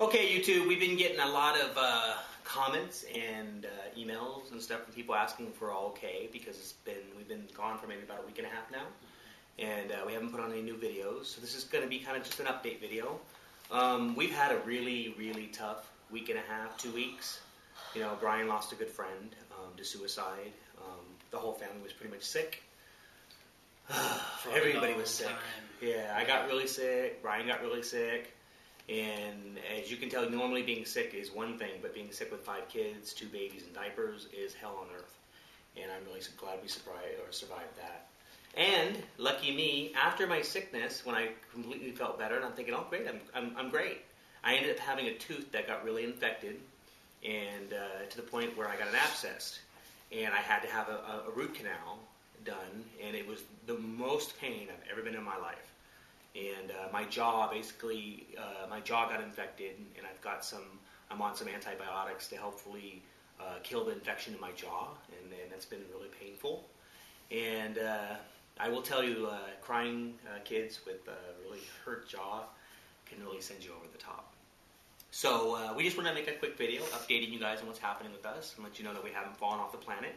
Okay, YouTube, we've been getting a lot of comments and emails and stuff from people asking if we're all okay because we've been gone for maybe about a week and a half now, and we haven't put on any new videos. So this is going to be kind of just an update video. We've had a really, really tough week and a half, 2 weeks. You know, Brian lost a good friend to suicide. The whole family was pretty much sick. Everybody was sick. Yeah, I got really sick. Brian got really sick. And as you can tell, normally being sick is one thing, but being sick with 5 kids, 2 babies, and diapers is hell on earth. And I'm really glad we survived that. And lucky me, after my sickness, when I completely felt better, and I'm thinking, oh great, I'm great. I ended up having a tooth that got really infected, and to the point where I got an abscess, and I had to have a root canal done, and it was the most pain I've ever been in my life. And my jaw got infected, and I'm on some antibiotics to hopefully kill the infection in my jaw, and that's been really painful. And I will tell you, crying kids with a really hurt jaw can really send you over the top. So we just want to make a quick video updating you guys on what's happening with us and let you know that we haven't fallen off the planet.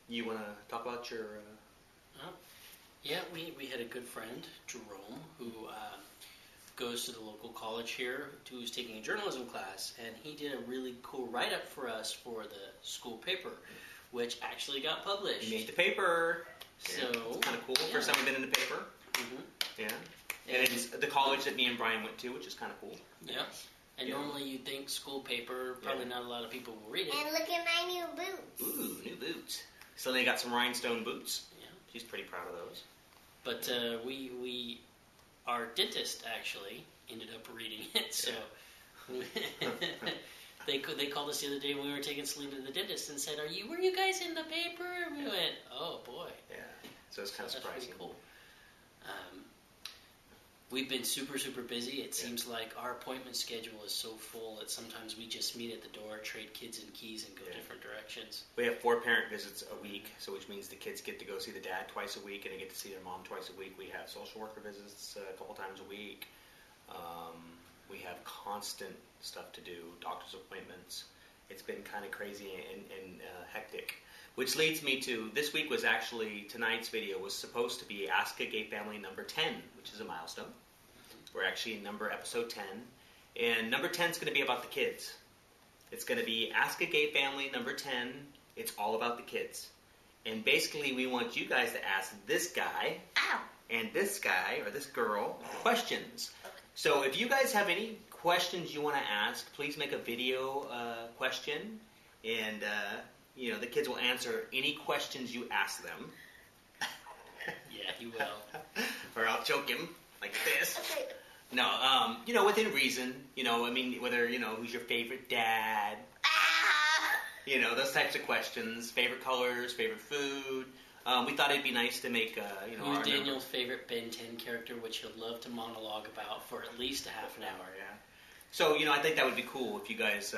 You want to talk about your... Yeah, we had a good friend, Jerome, who goes to the local college here, who's taking a journalism class, and he did a really cool write-up for us for the school paper, which actually got published. He made the paper. So yeah, it's kind of cool. Yeah. First time we've been in the paper. Mm-hmm. Yeah. And it's the college that me and Brian went to, which is kind of cool. Yeah. And normally you'd think school paper, probably not a lot of people will read it. And look at my new boots. Ooh, new boots. So they got some rhinestone boots. Yeah. She's pretty proud of those. But our dentist actually ended up reading it. So they called us the other day when we were taking Celine to the dentist and said, were you guys in the paper? And we went, oh boy. Yeah. So it's kind of surprising. Really cool. We've been super, super busy. It seems like our appointment schedule is so full that sometimes we just meet at the door, trade kids and keys, and go different directions. We have 4 parent visits a week, so which means the kids get to go see the dad twice a week, and they get to see their mom twice a week. We have social worker visits a couple times a week. We have constant stuff to do, doctor's appointments. It's been kind of crazy and hectic. Which leads me to, this week was actually, tonight's video was supposed to be Ask a Gay Family number 10, which is a milestone. We're actually in episode 10. And number 10 is going to be about the kids. It's going to be Ask a Gay Family number 10. It's all about the kids. And basically we want you guys to ask this guy and this guy or this girl questions. So if you guys have any questions you want to ask, please make a video question. And... the kids will answer any questions you ask them. Yeah, he will. Or I'll choke him like this. Okay. No, within reason. Whether, who's your favorite dad? Those types of questions. Favorite colors, favorite food. We thought it'd be nice to make, who's Daniel's favorite Ben 10 character, which he'll love to monologue about for at least a half an hour. Yeah. So, I think that would be cool if you guys,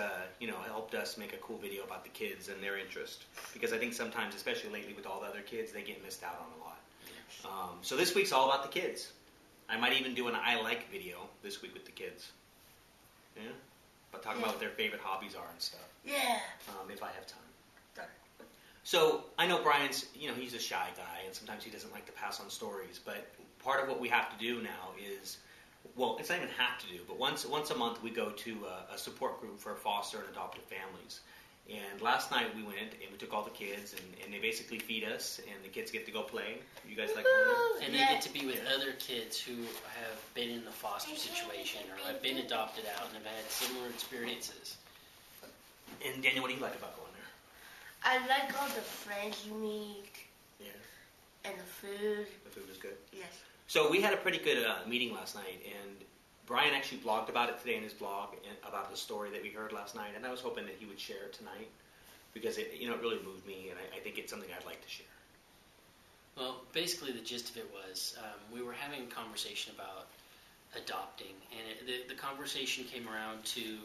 helped us make a cool video about the kids and their interest. Because I think sometimes, especially lately with all the other kids, they get missed out on a lot. Yes. So this week's all about the kids. I might even do an I like video this week with the kids. Yeah? But talking about what their favorite hobbies are and stuff. Yeah. If I have time. Sorry. So, I know Brian's, he's a shy guy, and sometimes he doesn't like to pass on stories. But part of what we have to do now is... Well, it's not even have to do, but once a month we go to a support group for foster and adoptive families. And last night we went and we took all the kids and they basically feed us and the kids get to go play. You guys like going there? And they get to be with other kids who have been in the foster situation or have been adopted out and have had similar experiences. And Daniel, what do you like about going there? I like all the friends you meet. Yeah. And the food. The food is good? Yes. So we had a pretty good meeting last night, and Brian actually blogged about it today in his blog, about the story that we heard last night, and I was hoping that he would share it tonight, because it really moved me, and I think it's something I'd like to share. Well, basically the gist of it was, we were having a conversation about adopting, and the conversation came around to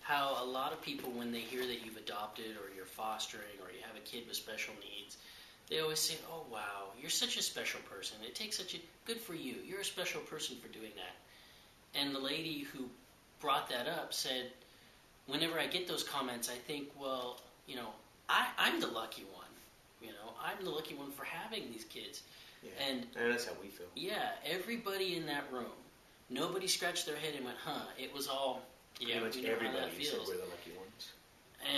how a lot of people, when they hear that you've adopted, or you're fostering, or you have a kid with special needs, they always say, oh, wow, you're such a special person. It takes good for you. You're a special person for doing that. And the lady who brought that up said, whenever I get those comments, I think, well, I'm the lucky one. I'm the lucky one for having these kids. Yeah. And that's how we feel. Yeah, everybody in that room, nobody scratched their head and went, huh. It was all, yeah, pretty much we know everybody how that feels. said we're the lucky ones.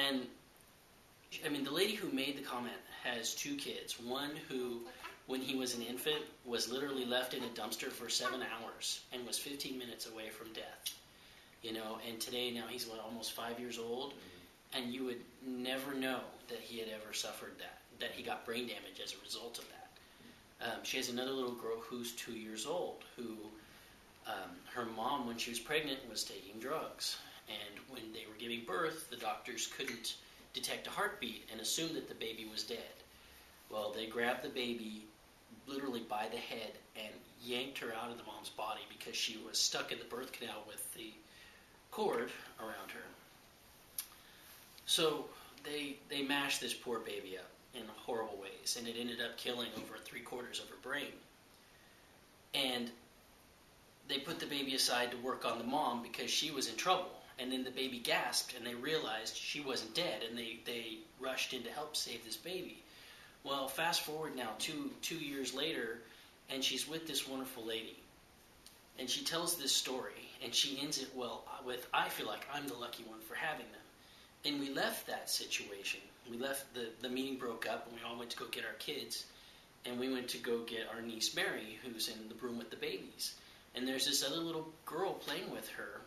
And, the lady who made the comment has 2 kids. One who, when he was an infant, was literally left in a dumpster for 7 hours and was 15 minutes away from death. And today, now he's almost 5 years old, and you would never know that he had ever suffered that he got brain damage as a result of that. She has another little girl who's 2 years old, who her mom, when she was pregnant, was taking drugs. And when they were giving birth, the doctors couldn't detect a heartbeat and assumed that the baby was dead. Well, they grabbed the baby literally by the head and yanked her out of the mom's body because she was stuck in the birth canal with the cord around her. So they mashed this poor baby up in horrible ways, and it ended up killing over 3/4 of her brain. And they put the baby aside to work on the mom because she was in trouble. And then the baby gasped, and they realized she wasn't dead, and they rushed in to help save this baby. Well, fast forward now, two years later, and she's with this wonderful lady. And she tells this story, and she ends it with, I feel like I'm the lucky one for having them. And we left that situation. We left, the meeting broke up, and we all went to go get our kids. And we went to go get our niece Mary, who's in the room with the babies. And there's this other little girl playing with her,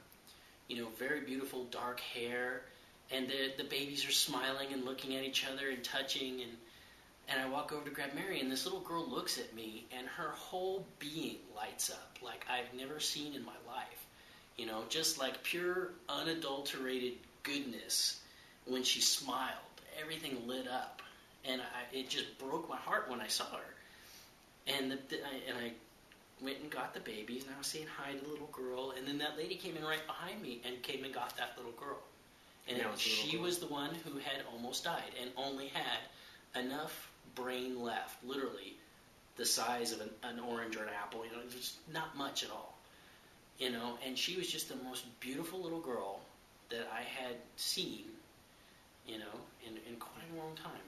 very beautiful dark hair. And the babies are smiling and looking at each other and touching. And I walk over to grab Mary, and this little girl looks at me, and her whole being lights up like I've never seen in my life. Just like pure, unadulterated goodness. When she smiled, everything lit up. And it just broke my heart when I saw her. And I went and got the babies, and I was saying hi to the little girl, and then that lady came in right behind me and came and got that little girl. And she was the one who had almost died and only had enough brain left, literally the size of an orange or an apple, just not much at all. And she was just the most beautiful little girl that I had seen, in quite a long time.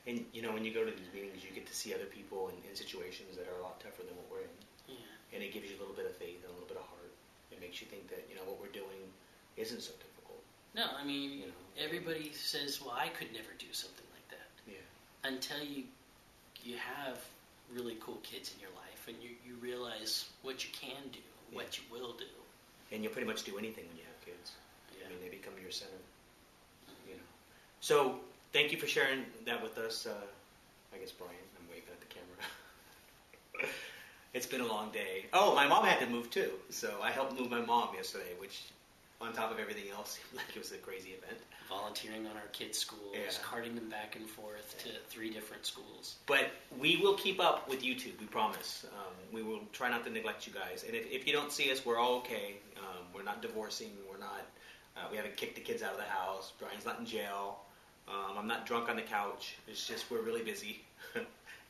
And, when you go to these meetings, you get to see other people in situations that are a lot tougher than what we're in. Yeah. And it gives you a little bit of faith and a little bit of heart. It makes you think that, what we're doing isn't so difficult. No, everybody says, well, I could never do something like that. Yeah. Until you have really cool kids in your life, and you realize what you can do, what you will do. And you'll pretty much do anything when you have kids. Yeah. They become your center. So, thank you for sharing that with us. I guess, Brian, I'm waving at the camera. It's been a long day. Oh, my mom had to move too. So I helped move my mom yesterday, which, on top of everything else, seemed like it was a crazy event. Volunteering on our kids' schools, carting them back and forth to 3 different schools. But we will keep up with YouTube, we promise. We will try not to neglect you guys. And if you don't see us, we're all okay. We're not divorcing. We're not. We haven't kicked the kids out of the house. Brian's not in jail. I'm not drunk on the couch. It's just we're really busy.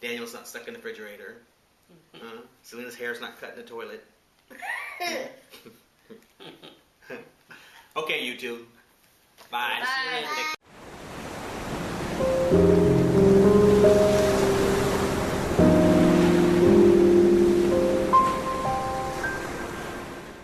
Daniel's not stuck in the refrigerator. Selena's hair's not cut in the toilet. Okay, YouTube. Bye. Bye.